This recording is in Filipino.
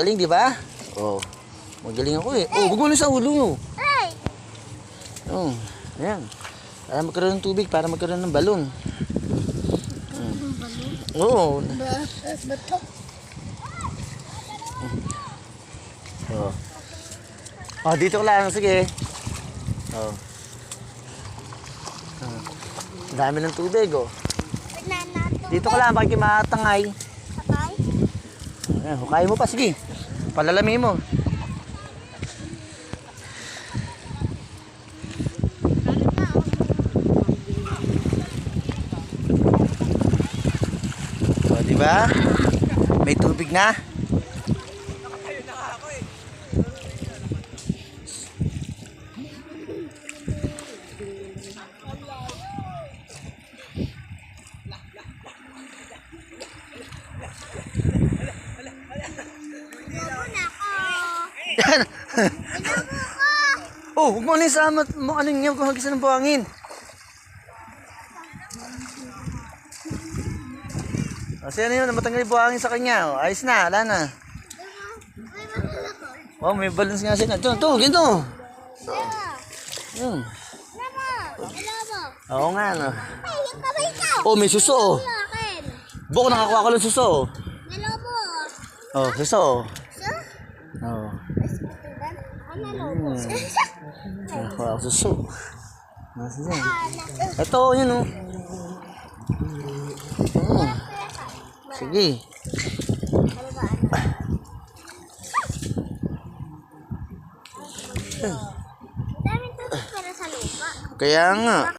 Galing, di ba? Oh. Magaling ako eh. Oh, huwag mo na sa ulo mo. Ay! Oh, ayan. Para magkaroon ng tubig, para magkaroon ng balon. Oo. Bato. Oh. Oh, dito ka lang. Sige. Oh. Ang dami ng tubig, oh. Dito ka lang, bakit matangay? Sakay? Ayan, hukay mo pa, sige. Palalami mo. O, diba? May tubig na. Lobo na ako. Yan. Lobo ko. Oh, huwag mo na isama mo. Ano yun? Kung hagisa ng buhangin. Kasi ano yun, matanggal yung buhangin sa kanya. Oh, ayos na, wala na. May mahal ako. Oh, may balance nga siya. Ito, ganito. Lobo. Hmm. Lobo. Oo nga, no. Ay, yung kamay ka. Oh, may suso. Oh. Sa akin. Buk, nakakuha ko ng suso. Oh. Na lobo. Oh, suso. Sa? Oh. Ano lobo? Nakakuha ko suso. Nasa dyan. Ito, yun oh. Oh. Sige. Daming tubig para sa lupa. Kaya nga.